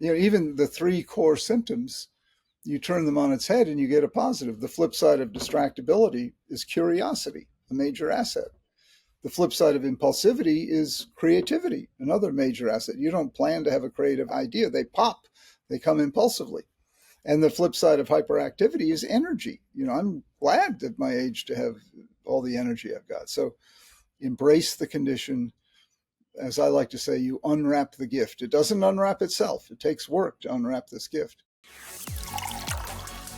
Even the three core symptoms, you turn them on its head and you get a positive. The flip side of distractibility is curiosity, a major asset. The flip side of impulsivity is creativity, another major asset. You don't plan to have a creative idea. They pop, they come impulsively. And the flip side of hyperactivity is energy. I'm glad at my age to have all the energy I've got. So embrace the condition. As I like to say, you unwrap the gift. It doesn't unwrap itself. It takes work to unwrap this gift.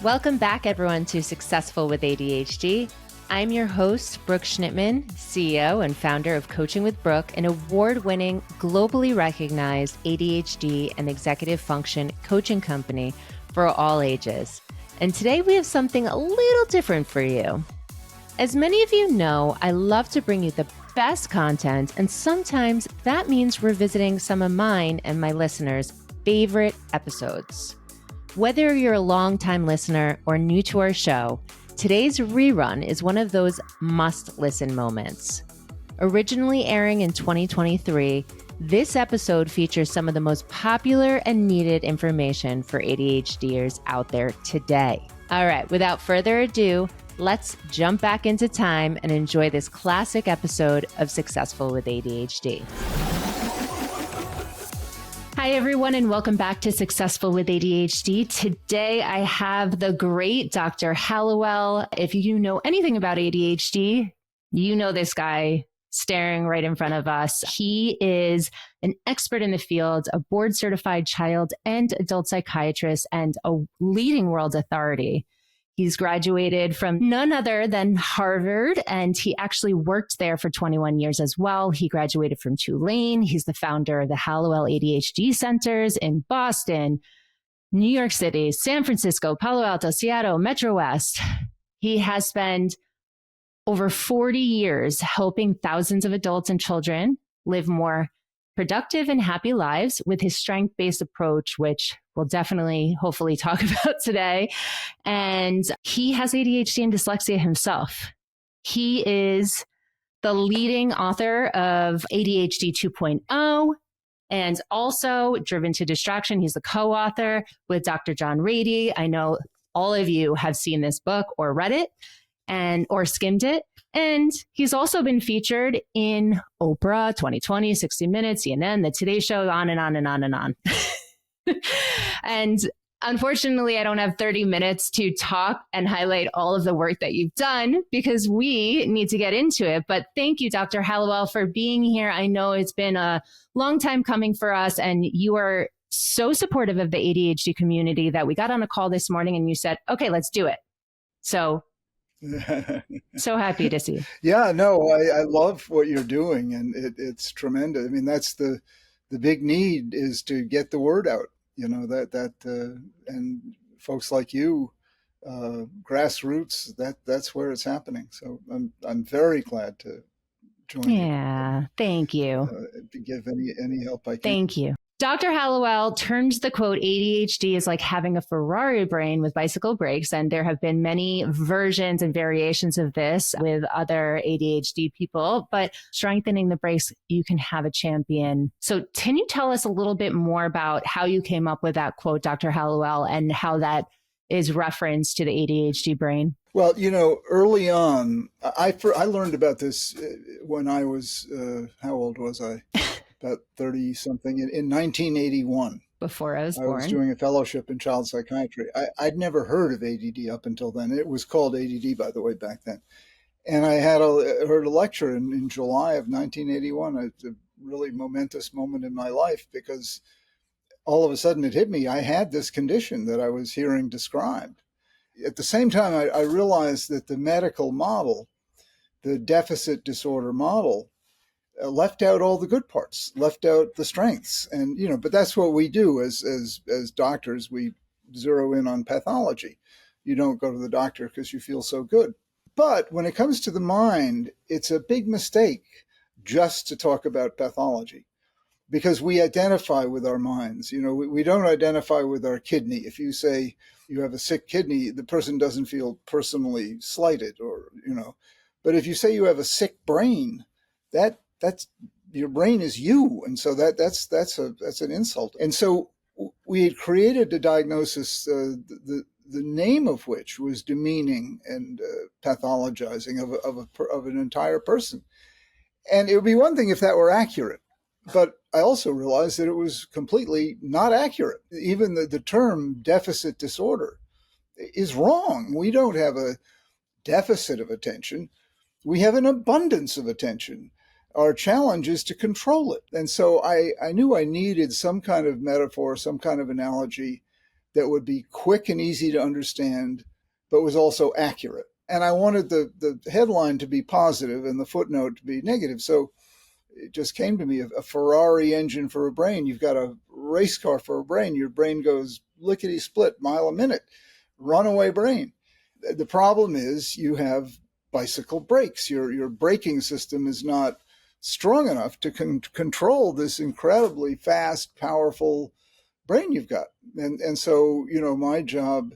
Welcome back, everyone, to Successful with ADHD. I'm your host, Brooke Schnittman, CEO and founder of Coaching with Brooke, an award-winning, globally recognized ADHD and executive function coaching company for all ages. And today we have something a little different for you. As many of you know, I love to bring you the best content, and sometimes that means revisiting some of mine and my listeners' favorite episodes. Whether you're a longtime listener or new to our show, today's rerun is one of those must-listen moments. Originally airing in 2023, this episode features some of the most popular and needed information for ADHDers out there today. All right, without further ado, let's jump back into time and enjoy this classic episode of Successful with ADHD. Hi, everyone, and welcome back to Successful with ADHD. Today, I have the great Dr. Hallowell. If you know anything about ADHD, you know this guy staring right in front of us. He is an expert in the field, a board-certified child and adult psychiatrist, and a leading world authority. He's graduated from none other than Harvard, and he actually worked there for 21 years as well. He graduated from Tulane. He's the founder of the Hallowell ADHD centers in Boston, New York City, San Francisco, Palo Alto, Seattle, Metro West. He has spent over 40 years helping thousands of adults and children live more productive and happy lives with his strength-based approach, which we'll definitely, hopefully talk about today. And he has ADHD and dyslexia himself. He is the leading author of ADHD 2.0 and also Driven to Distraction. He's the co-author with Dr. John Rady. I know all of you have seen this book or read it or skimmed it. And he's also been featured in Oprah, 2020, 60 Minutes, CNN, The Today Show, on and on and on and on. And unfortunately, I don't have 30 minutes to talk and highlight all of the work that you've done because we need to get into it. But thank you, Dr. Hallowell, for being here. I know it's been a long time coming for us, and you are so supportive of the ADHD community that we got on a call this morning and you said, okay, let's do it. So happy to see you. Yeah, no, I love what you're doing, and it's tremendous. I mean, that's the big need is to get the word out, and folks like you, grassroots, that's where it's happening. So I'm very glad to join you. Yeah, thank you. To give any help I can. Thank you. Dr. Hallowell terms the quote, ADHD is like having a Ferrari brain with bicycle brakes. And there have been many versions and variations of this with other ADHD people, but strengthening the brakes, you can have a champion. So can you tell us a little bit more about how you came up with that quote, Dr. Hallowell, and how that is referenced to the ADHD brain? Well, early on, I learned about this when I was, how old was I? About 30 something in 1981. Before I was born. I was doing a fellowship in child psychiatry. I'd never heard of ADD up until then. It was called ADD, by the way, back then. And I heard a lecture in July of 1981. It's a really momentous moment in my life because all of a sudden it hit me. I had this condition that I was hearing described. At the same time, I realized that the medical model, the deficit disorder model, left out all the good parts, left out the strengths. And, but that's what we do as doctors. We zero in on pathology. You don't go to the doctor because you feel so good. But when it comes to the mind, it's a big mistake just to talk about pathology because we identify with our minds. We don't identify with our kidney. If you say you have a sick kidney, the person doesn't feel personally slighted but if you say you have a sick brain, that's your brain is you. And so that's an insult. And so we had created a diagnosis, the name of which was demeaning and pathologizing of an entire person. And it would be one thing if that were accurate, but I also realized that it was completely not accurate. Even the term deficit disorder is wrong. We don't have a deficit of attention. We have an abundance of attention. Our challenge is to control it. And so I knew I needed some kind of metaphor, some kind of analogy that would be quick and easy to understand, but was also accurate. And I wanted the headline to be positive and the footnote to be negative. So it just came to me, a Ferrari engine for a brain. You've got a race car for a brain. Your brain goes lickety split, mile a minute, runaway brain. The problem is you have bicycle brakes. Your braking system is not strong enough to control this incredibly fast, powerful brain you've got. And so, my job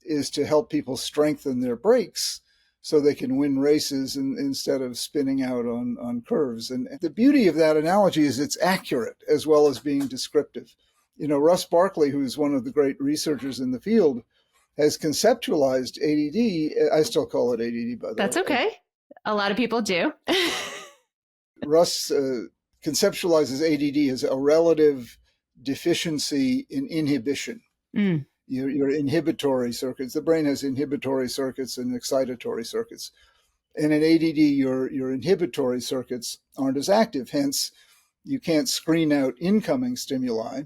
is to help people strengthen their brakes so they can win races instead of spinning out on curves. And the beauty of that analogy is it's accurate as well as being descriptive. Russ Barkley, who's one of the great researchers in the field, has conceptualized ADD. I still call it ADD, by the way. That's okay. A lot of people do. Russ conceptualizes ADD as a relative deficiency in inhibition. Your inhibitory circuits. The brain has inhibitory circuits and excitatory circuits. And in ADD, your inhibitory circuits aren't as active. Hence, you can't screen out incoming stimuli,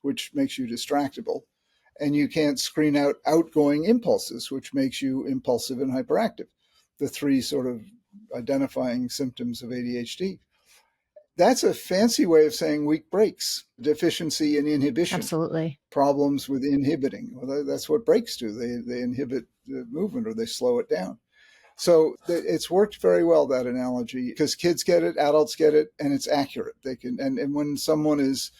which makes you distractible. And you can't screen out outgoing impulses, which makes you impulsive and hyperactive, the three sort of identifying symptoms of ADHD. That's a fancy way of saying weak brakes, deficiency in inhibition. Absolutely. Problems with inhibiting. Well, that's what brakes do. They inhibit the movement or they slow it down. So it's worked very well, that analogy, because kids get it, adults get it, and it's accurate. They can, and when someone is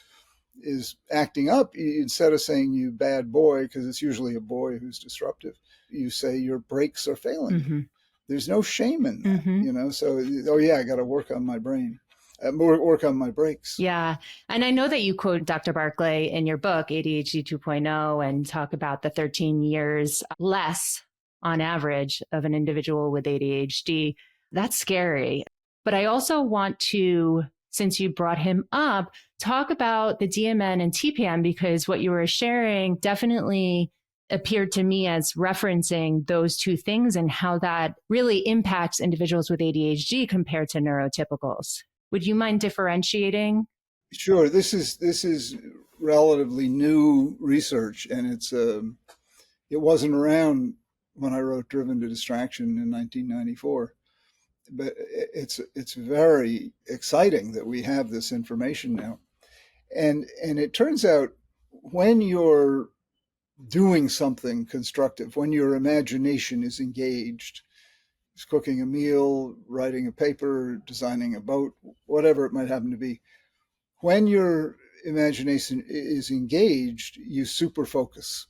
acting up, instead of saying you bad boy, because it's usually a boy who's disruptive, you say your brakes are failing. Mm-hmm. There's no shame in that, mm-hmm. So, oh yeah, I got to work on my brain. Work on my brakes. Yeah. And I know that you quote Dr. Barkley in your book, ADHD 2.0, and talk about the 13 years less on average of an individual with ADHD. That's scary. But I also want to, since you brought him up, talk about the DMN and TPN, because what you were sharing definitely appeared to me as referencing those two things and how that really impacts individuals with ADHD compared to neurotypicals. Would you mind differentiating? Sure. This is relatively new research, and it wasn't around when I wrote Driven to Distraction in 1994. But it's very exciting that we have this information now. And it turns out when you're doing something constructive, when your imagination is engaged, cooking a meal, writing a paper, designing a boat, whatever it might happen to be, when your imagination is engaged, you super focus.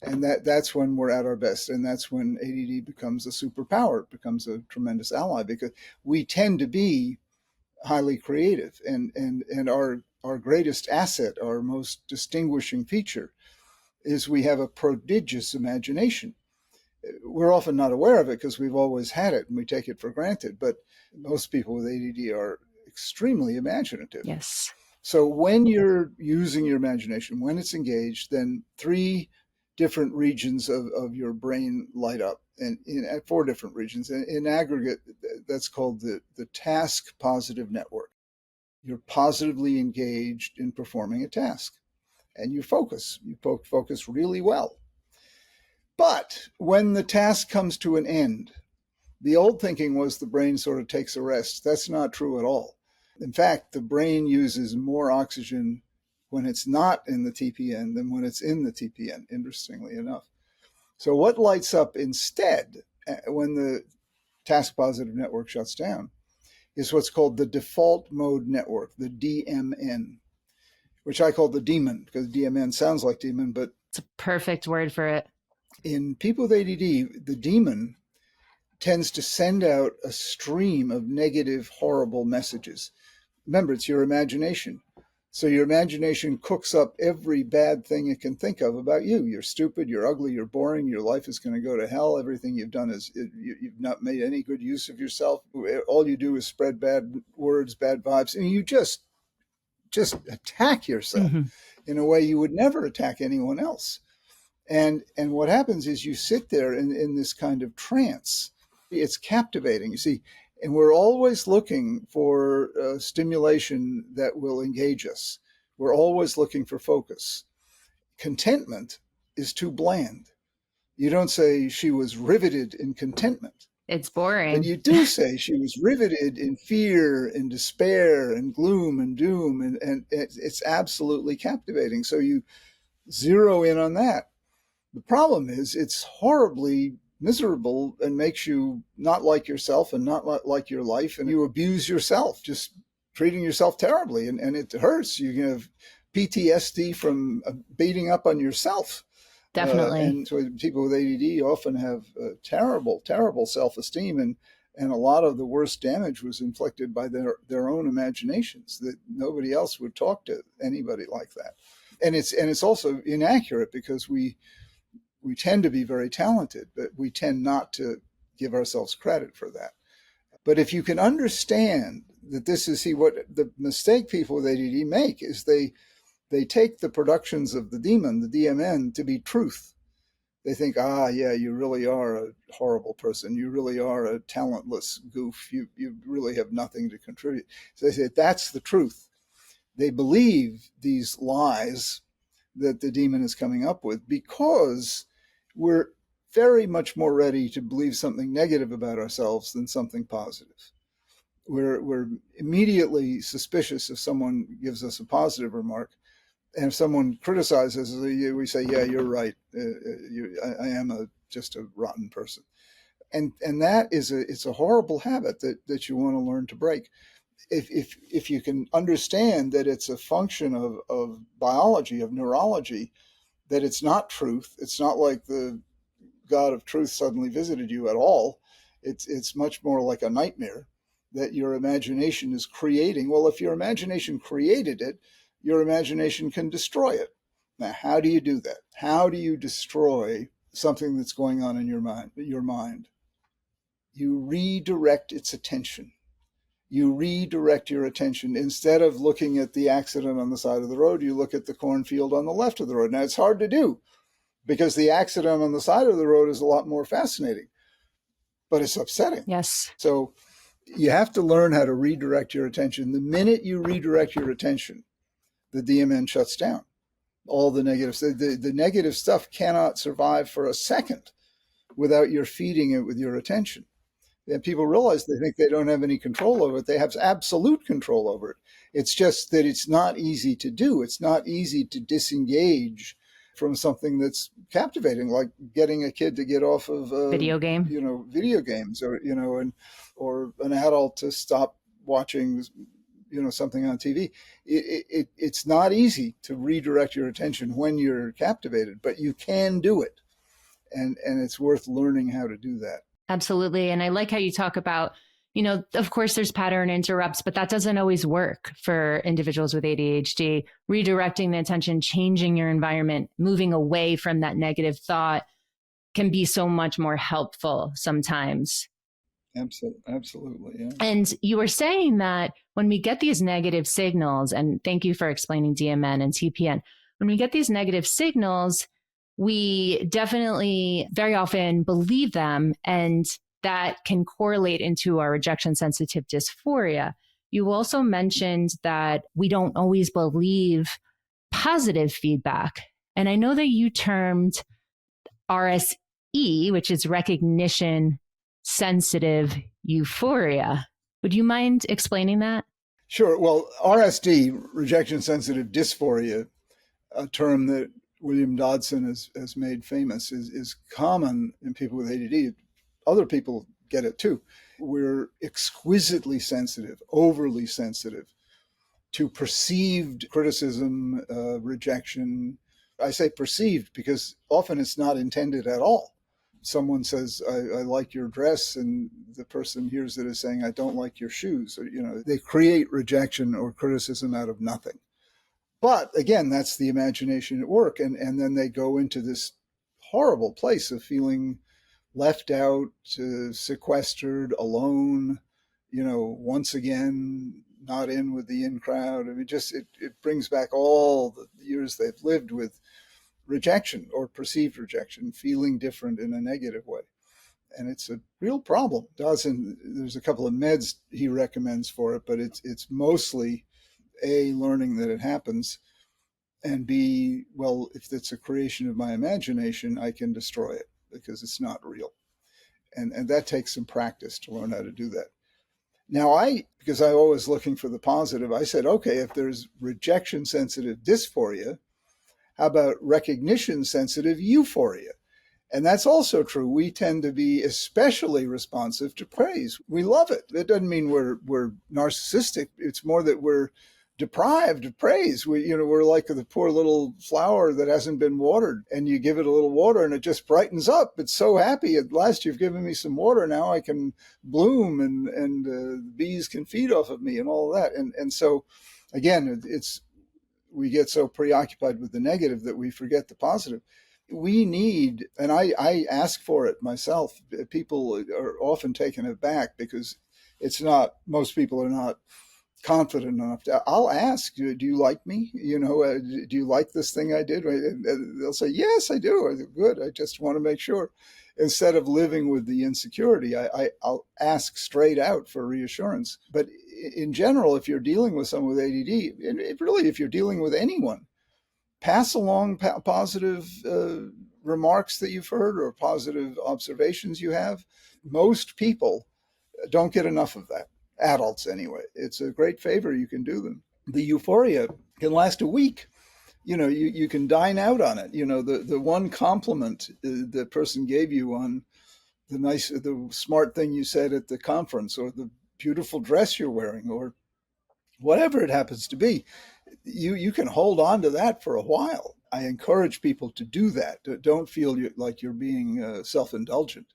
And that's when we're at our best. And that's when ADD becomes a superpower. It becomes a tremendous ally, because we tend to be highly creative. And our greatest asset, our most distinguishing feature, is we have a prodigious imagination. We're often not aware of it because we've always had it and we take it for granted. But most people with ADD are extremely imaginative. Yes. So when you're using your imagination, when it's engaged, then 3 different regions of your brain light up, and at 4 different regions. In aggregate, that's called the task positive network. You're positively engaged in performing a task, and you focus really well. But when the task comes to an end, the old thinking was the brain sort of takes a rest. That's not true at all. In fact, the brain uses more oxygen when it's not in the TPN than when it's in the TPN, interestingly enough. So what lights up instead when the task positive network shuts down is what's called the default mode network, the DMN, which I call the demon, because DMN sounds like demon, but it's a perfect word for it. In people with ADD, the demon tends to send out a stream of negative, horrible messages. Remember, it's your imagination. So your imagination cooks up every bad thing it can think of about you. You're stupid, you're ugly, you're boring, your life is going to go to hell. Everything you've done is, you've not made any good use of yourself. All you do is spread bad words, bad vibes, and you just attack yourself Mm-hmm. in a way you would never attack anyone else. And what happens is you sit there in this kind of trance. It's captivating, you see, and we're always looking for stimulation that will engage us. We're always looking for focus. Contentment is too bland. You don't say she was riveted in contentment, It's but boring. you do say she was riveted in fear and despair and gloom and doom, and it's absolutely captivating. So you zero in on that. The problem is it's horribly miserable and makes you not like yourself and not like your life. And you abuse yourself, just treating yourself terribly. And it hurts. You have PTSD from beating up on yourself. Definitely. And so people with ADD often have terrible, terrible self-esteem. And a lot of the worst damage was inflicted by their own imaginations, that nobody else would talk to anybody like that. And it's also inaccurate, because we tend to be very talented, but we tend not to give ourselves credit for that. But if you can understand that this is, see, what the mistake people with ADD make is they take the productions of the demon, the DMN, to be truth. They think, yeah, you really are a horrible person. You really are a talentless goof. You really have nothing to contribute. So they say, that's the truth. They believe these lies that the demon is coming up with, because we're very much more ready to believe something negative about ourselves than something positive. We're immediately suspicious if someone gives us a positive remark. And if someone criticizes, we say, yeah, you're right. I am just a rotten person. And that is it's a horrible habit that you want to learn to break. If you can understand that it's a function of biology, of neurology, that it's not truth. It's not like the God of truth suddenly visited you at all. It's much more like a nightmare that your imagination is creating. Well, if your imagination created it, your imagination can destroy it. Now, how do you do that? How do you destroy something that's going on in your mind? You redirect its attention. You redirect your attention. Instead of looking at the accident on the side of the road, you look at the cornfield on the left of the road. Now, it's hard to do, because the accident on the side of the road is a lot more fascinating, but it's upsetting. Yes. So you have to learn how to redirect your attention. The minute you redirect your attention, the DMN shuts down. All the negatives, the negative stuff cannot survive for a second without your feeding it with your attention. And people realize they think they don't have any control over it. They have absolute control over it. It's just that it's not easy to do. It's not easy to disengage from something that's captivating, like getting a kid to get off of Video game. video games, or an adult to stop watching something on TV. It's not easy to redirect your attention when you're captivated, but you can do it, and it's worth learning how to do that. Absolutely. And I like how you talk about, of course there's pattern interrupts, but that doesn't always work for individuals with ADHD. Redirecting the attention, changing your environment, moving away from that negative thought can be so much more helpful sometimes. Absolutely, yeah. And you were saying that when we get these negative signals, and thank you for explaining DMN and TPN, when we get these negative signals, we definitely very often believe them, and that can correlate into our rejection-sensitive dysphoria. You also mentioned that we don't always believe positive feedback. And I know that you termed RSE, which is recognition sensitive euphoria. Would you mind explaining that? Sure. Well, RSD, rejection-sensitive dysphoria, a term that William Dodson has made famous, is common in people with ADD. Other people get it too. We're exquisitely sensitive, overly sensitive to perceived criticism, rejection. I say perceived because often it's not intended at all. Someone says, I like your dress, and the person hears it as saying, I don't like your shoes. Or, they create rejection or criticism out of nothing. But again, that's the imagination at work. And then they go into this horrible place of feeling left out, sequestered, alone, once again, not in with the in crowd. I mean, it brings back all the years they've lived with rejection or perceived rejection, feeling different in a negative way. And it's a real problem. There's a couple of meds he recommends for it, but it's mostly A, learning that it happens, and B, well, if it's a creation of my imagination, I can destroy it because it's not real. And that takes some practice to learn how to do that. Now, because I'm always looking for the positive, I said, okay, if there's rejection sensitive dysphoria, how about recognition sensitive euphoria? And that's also true. We tend to be especially responsive to praise. We love it. That doesn't mean we're narcissistic. It's more that we're deprived of praise. We're like the poor little flower that hasn't been watered, and you give it a little water and it just brightens up. It's so happy. At last you've given me some water. Now I can bloom, and bees can feed off of me and all of that. And so again, we get so preoccupied with the negative that we forget the positive. We need, and I ask for it myself. People are often taken aback because most people are not confident enough I'll ask, do you like me? Do you like this thing I did? And they'll say, yes, I do. I say, good. I just want to make sure. Instead of living with the insecurity, I'll ask straight out for reassurance. But in general, if you're dealing with someone with ADD, and really, if you're dealing with anyone, pass along positive remarks that you've heard or positive observations you have. Most people don't get enough of that. Adults, anyway. It's a great favor you can do them. The euphoria can last a week. You can dine out on it. The one compliment the person gave you on the smart thing you said at the conference, or the beautiful dress you're wearing, or whatever it happens to be, you can hold on to that for a while. I encourage people to do that. Don't feel like you're being self-indulgent.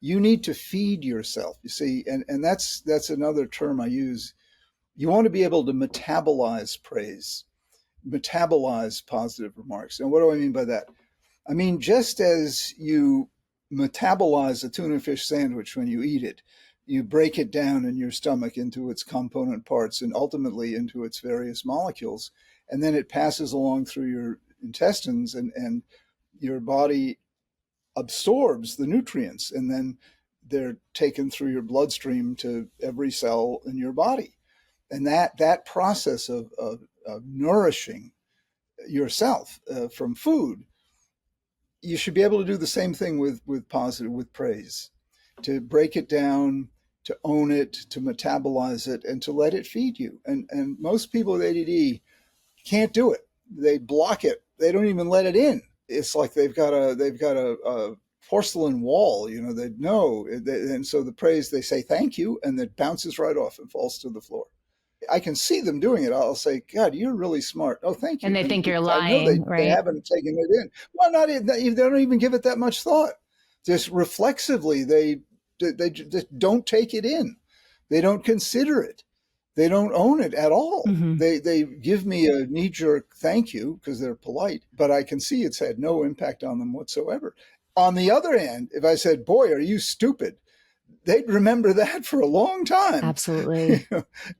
You need to feed yourself, you see, and that's another term I use. You want to be able to metabolize praise, metabolize positive remarks. And what do I mean by that? I mean, just as you metabolize a tuna fish sandwich when you eat it, you break it down in your stomach into its component parts and ultimately into its various molecules. And then it passes along through your intestines, and your body absorbs the nutrients, and then they're taken through your bloodstream to every cell in your body. And that process of nourishing yourself from food, you should be able to do the same thing with praise, to break it down, to own it, to metabolize it, and to let it feed you. And most people with ADD can't do it. They block it. They don't even let it in. It's like they've got a porcelain wall. They know, and so the praise, they say thank you, and it bounces right off and falls to the floor. I can see them doing it. I'll say, God, you're really smart. Oh, thank you. And they think you're I know lying, they right? haven't taken it in. Well, they don't even give it that much thought. Just reflexively, they just don't take it in. They don't consider it. They don't own it at all. Mm-hmm. They give me a knee-jerk thank you because they're polite, but I can see it's had no impact on them whatsoever. On the other hand, if I said, boy, are you stupid, they'd remember that for a long time. Absolutely.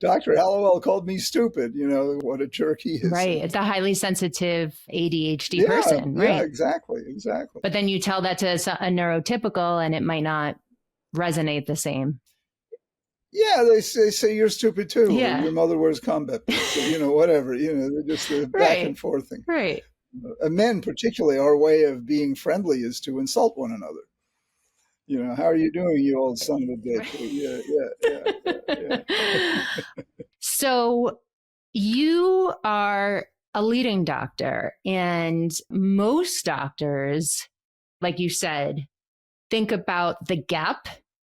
Dr. Hallowell called me stupid. What a jerk he is. Right. It's a highly sensitive ADHD person, right? Yeah, exactly. But then you tell that to a neurotypical and it might not resonate the same. Yeah, they say you're stupid too. Yeah. Or your mother wears combat boots, or, whatever. They're just the back and forth thing. Right. Men, particularly, our way of being friendly is to insult one another. How are you doing, you old son of a bitch? Yeah. So you are a leading doctor, and most doctors, like you said, think about the gap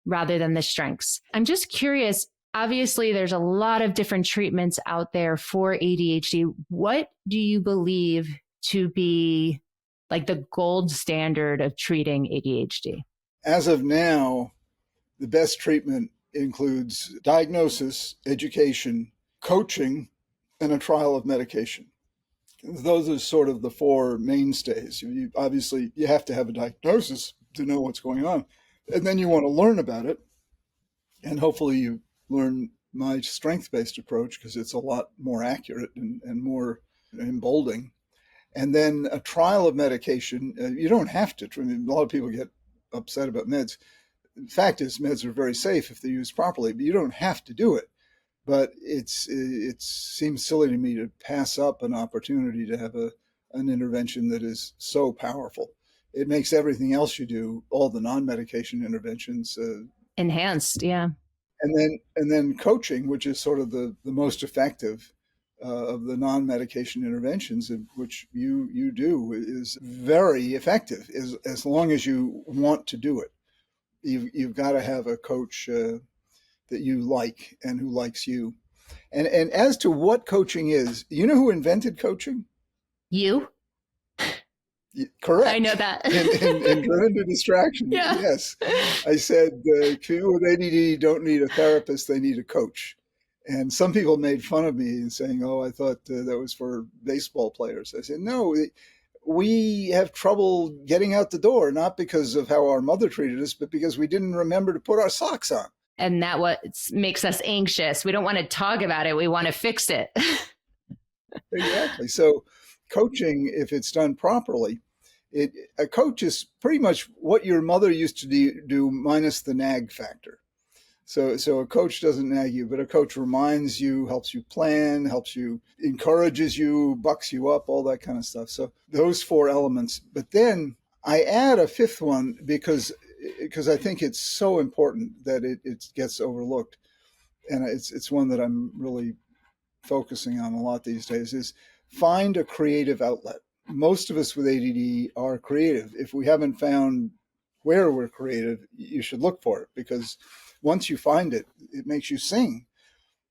rather than the strengths. I'm just curious. Obviously, there's a lot of different treatments out there for ADHD. What do you believe to be like the gold standard of treating ADHD? As of now, the best treatment includes diagnosis, education, coaching, and a trial of medication. Those are sort of the four mainstays. Obviously, you have to have a diagnosis to know what's going on. And then you want to learn about it. And hopefully you learn my strength-based approach because it's a lot more accurate and more emboldening. And then a trial of medication, you don't have to. I mean, a lot of people get upset about meds. The fact is, meds are very safe if they're used properly, but you don't have to do it. But it seems silly to me to pass up an opportunity to have an intervention that is so powerful. It makes everything else you do, all the non-medication interventions, enhanced. Yeah. and then coaching, which is sort of the most effective of the non-medication interventions, which you do, is very effective as long as you want to do it. You've got to have a coach that you like and who likes you. And as to what coaching is, you know who invented coaching? You? Correct. I know that. in Driven to Distraction, Yeah. yes. I said people with ADD don't need a therapist, they need a coach. And some people made fun of me saying, oh, I thought that was for baseball players. I said, no, we have trouble getting out the door, not because of how our mother treated us, but because we didn't remember to put our socks on. And that what makes us anxious. We don't want to talk about it. We want to fix it. Exactly. So coaching, if it's done properly, a coach is pretty much what your mother used to do minus the nag factor. So a coach doesn't nag you, but a coach reminds you, helps you plan, helps you, encourages you, bucks you up, all that kind of stuff. So those four elements. But then I add a fifth one because I think it's so important that it gets overlooked. And it's one that I'm really focusing on a lot these days, is find a creative outlet. Most of us with ADD are creative. If we haven't found where we're creative, you should look for it, because once you find it, it makes you sing.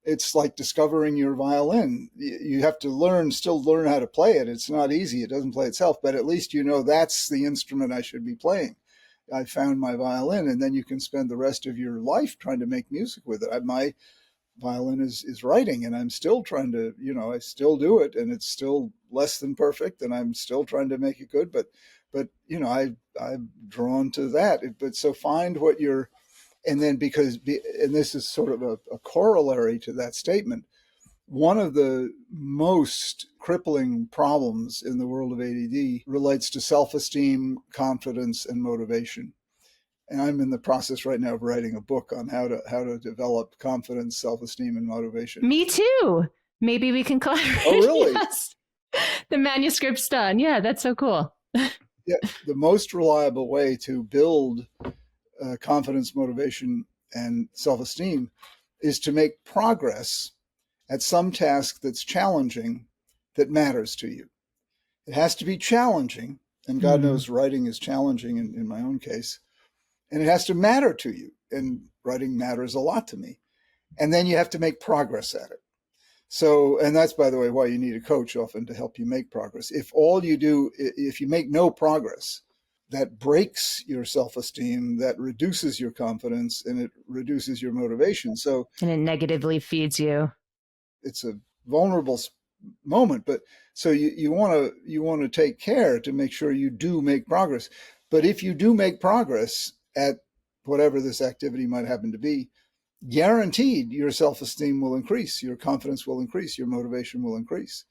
It's like discovering your violin. You have to still learn how to play it. It's not easy. It doesn't play itself, but at least you know that's the instrument I should be playing. I found my violin, and then you can spend the rest of your life trying to make music with it. My violin is writing, and I'm still trying to, I still do it, and it's still less than perfect, and I'm still trying to make it good. But I'm drawn to that. But so find what you're, and then and this is sort of a corollary to that statement. One of the most crippling problems in the world of ADD relates to self-esteem, confidence, and motivation. And I'm in the process right now of writing a book on how to develop confidence, self-esteem, and motivation. Me too. Maybe we can collaborate. Oh, really? Yes. The manuscript's done. Yeah, that's so cool. Yeah, the most reliable way to build confidence, motivation, and self-esteem is to make progress at some task that's challenging, that matters to you. It has to be challenging, and God knows writing is challenging in my own case. And it has to matter to you. And writing matters a lot to me. And then you have to make progress at it. So, and that's, by the way, why you need a coach often to help you make progress. If you make no progress, that breaks your self-esteem, that reduces your confidence, and it reduces your motivation. So, and it negatively feeds you. It's a vulnerable moment, but so you want to take care to make sure you do make progress. But if you do make progress at whatever this activity might happen to be, guaranteed your self-esteem will increase, your confidence will increase, your motivation will increase.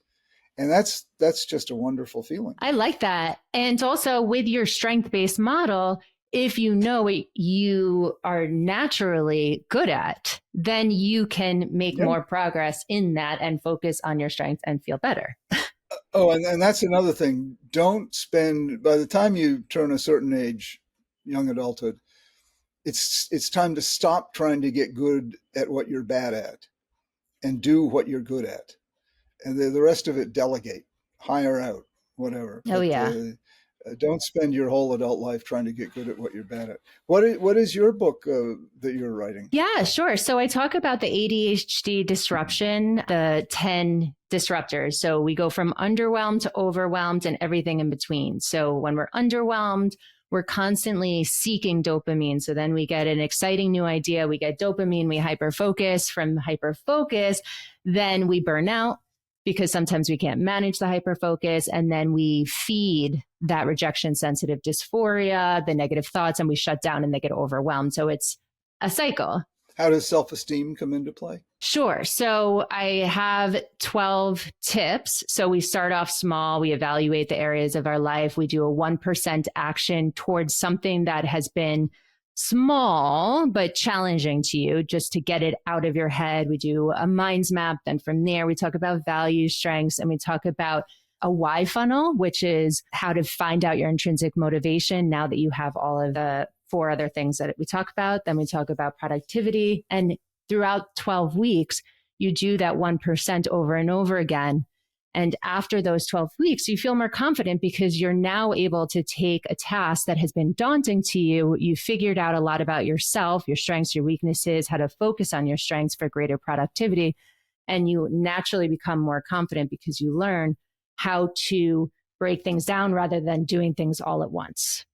And that's just a wonderful feeling. I like that. And also with your strength-based model, if you know what you are naturally good at, then you can make more progress in that and focus on your strengths and feel better. Oh, and that's another thing. Don't spend, by the time you turn a certain age, young adulthood, it's time to stop trying to get good at what you're bad at and do what you're good at. And the rest of it, delegate, hire out, whatever. Oh, yeah. Don't spend your whole adult life trying to get good at what you're bad at. What is your book that you're writing? Yeah, sure. So I talk about the ADHD disruption, the 10 disruptors. So we go from underwhelmed to overwhelmed and everything in between. So when we're underwhelmed, we're constantly seeking dopamine. So then we get an exciting new idea. We get dopamine, we hyperfocus. From hyperfocus, then we burn out. because sometimes we can't manage the hyperfocus. And then we feed that rejection-sensitive dysphoria, the negative thoughts, and we shut down and they get overwhelmed. So it's a cycle. How does self-esteem come into play? Sure. So I have 12 tips. So we start off small. We evaluate the areas of our life. We do a 1% action towards something that has been small but challenging to you, just to get it out of your head. We do a minds map. Then from there, we talk about values, strengths, and we talk about a why funnel, which is how to find out your intrinsic motivation now that you have all of the 4 other things that we talk about. Then we talk about productivity. And throughout 12 weeks, you do that 1% over and over again. And after those 12 weeks, you feel more confident because you're now able to take a task that has been daunting to you. You figured out a lot about yourself, your strengths, your weaknesses, how to focus on your strengths for greater productivity. And you naturally become more confident because you learn how to break things down rather than doing things all at once.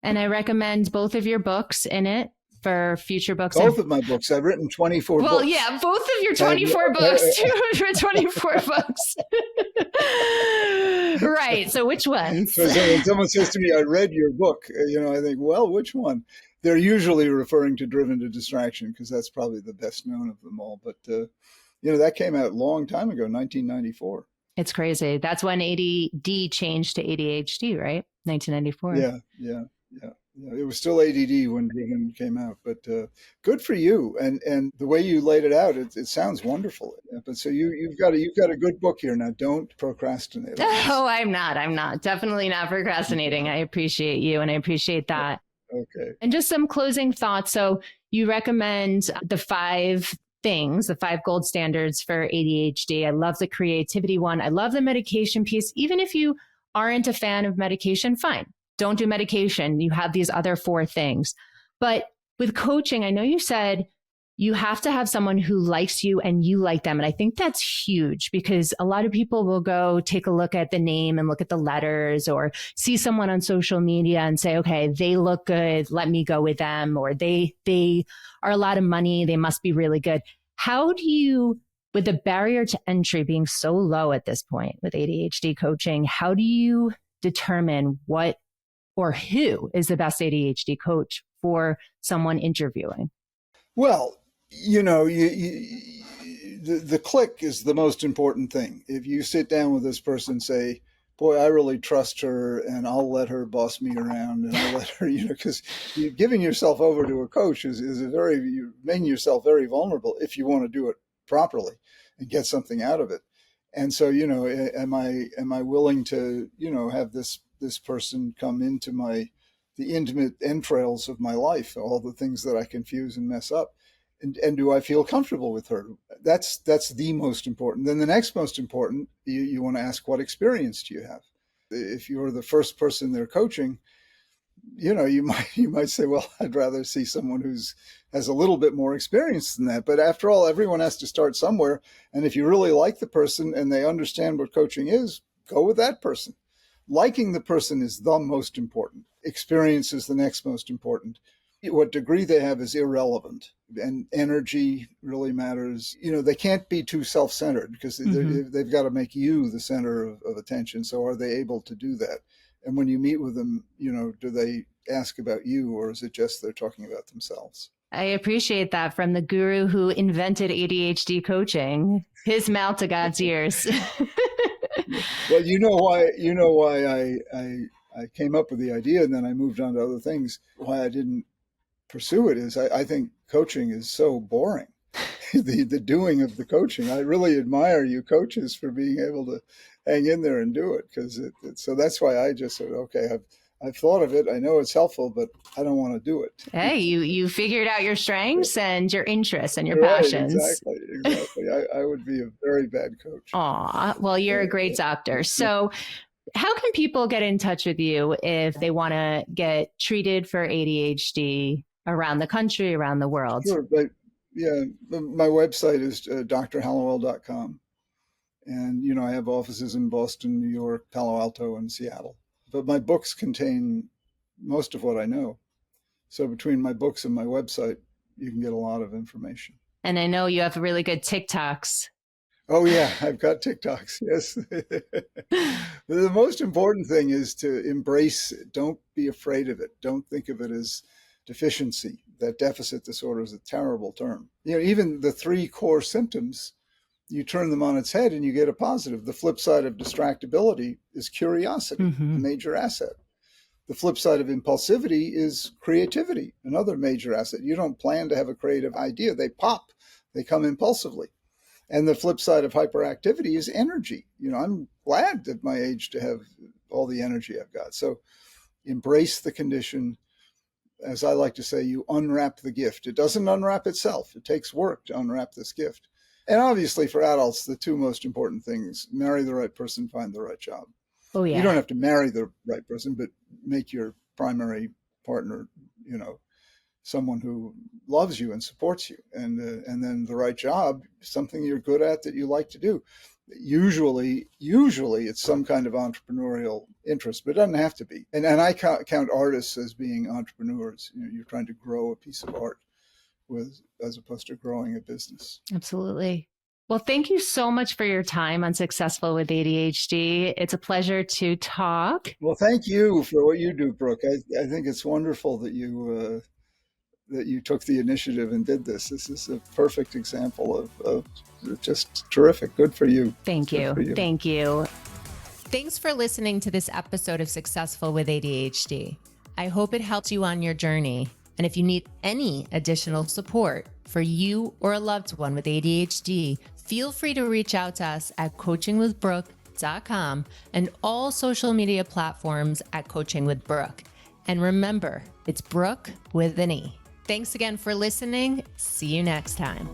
And I recommend both of your books in it for future books. Both of my books. I've written 24 books. Well, yeah, both of your 24 books, 2 for 24 books. Right. So which ones? So when someone says to me, I read your book, I think, well, which one? They're usually referring to Driven to Distraction because that's probably the best known of them all. But, that came out a long time ago, 1994. It's crazy. That's when ADD changed to ADHD, right? 1994. Yeah. It was still ADD when Driven came out, but good for you. And the way you laid it out, it sounds wonderful. But so you've got a good book here now. Don't procrastinate. Oh, I'm not. Definitely not procrastinating. I appreciate you, and I appreciate that. Okay. And just some closing thoughts. So you recommend the 5 things, the 5 gold standards for ADHD. I love the creativity one. I love the medication piece. Even if you aren't a fan of medication, fine. Don't do medication. You have these other 4 things. But with coaching, I know you said you have to have someone who likes you and you like them. And I think that's huge because a lot of people will go take a look at the name and look at the letters or see someone on social media and say, okay, they look good. Let me go with them. Or they are a lot of money. They must be really good. How do you, with the barrier to entry being so low at this point with ADHD coaching, how do you determine what or who is the best ADHD coach for someone interviewing? Well, the click is the most important thing. If you sit down with this person and say, boy, I really trust her and I'll let her boss me around and I'll let her, because giving yourself over to a coach is you're making yourself very vulnerable if you want to do it properly and get something out of it. And so, am I willing to, have this person come into the intimate entrails of my life, all the things that I confuse and mess up. And do I feel comfortable with her? That's the most important. Then the next most important, you want to ask, what experience do you have? If you're the first person they're coaching, you might say, well, I'd rather see someone has a little bit more experience than that. But after all, everyone has to start somewhere. And if you really like the person and they understand what coaching is, go with that person. Liking the person is the most important. Experience is the next most important. What degree they have is irrelevant, and energy really matters. They can't be too self-centered because they've got to make you the center of attention. So are they able to do that? And when you meet with them, do they ask about you, or is it just they're talking about themselves? I appreciate that from the guru who invented ADHD coaching. His mouth to God's ears. Well, why I came up with the idea, and then I moved on to other things. Why I didn't pursue it is I think coaching is so boring. the doing of the coaching. I really admire you coaches for being able to hang in there and do it, because so that's why I just said, okay, I've thought of it. I know it's helpful, but I don't want to do it. Hey, you figured out your strengths and your interests and your passions. Exactly. I would be a very bad coach. Aw, well, you're a great doctor. So how can people get in touch with you if they want to get treated for ADHD around the country, around the world? Sure, but my website is drhallowell.com. And, I have offices in Boston, New York, Palo Alto, and Seattle. But my books contain most of what I know. So between my books and my website, you can get a lot of information. And I know you have really good TikToks. Oh yeah, I've got TikToks. Yes. The most important thing is to embrace it. Don't be afraid of it. Don't think of it as deficiency. That deficit disorder is a terrible term. Even the three core symptoms, you turn them on its head and you get a positive. The flip side of distractibility is curiosity, a Mm-hmm. major asset. The flip side of impulsivity is creativity, another major asset. You don't plan to have a creative idea. They pop, they come impulsively. And the flip side of hyperactivity is energy. I'm glad at my age to have all the energy I've got. So embrace the condition. As I like to say, you unwrap the gift. It doesn't unwrap itself. It takes work to unwrap this gift. And obviously, for adults, the two most important things: marry the right person, find the right job. Oh, You yeah. don't have to marry the right person, but make your primary partner, someone who loves you and supports you, and then the right job, something you're good at that you like to do. Usually it's some kind of entrepreneurial interest, but it doesn't have to be. And I count artists as being entrepreneurs. You're trying to grow a piece of art as opposed to growing a business. Absolutely. Well, thank you so much for your time on Successful with ADHD. It's a pleasure to talk. Well, thank you for what you do, Brooke. I think it's wonderful that you took the initiative and did this. This is a perfect example of just terrific. Good for you. Thank Good you. for you. Thank you. Thanks for listening to this episode of Successful with ADHD. I hope it helps you on your journey. And if you need any additional support for you or a loved one with ADHD, feel free to reach out to us at coachingwithbrooke.com and all social media platforms at Coaching with Brooke. And remember, it's Brooke with an E. Thanks again for listening. See you next time.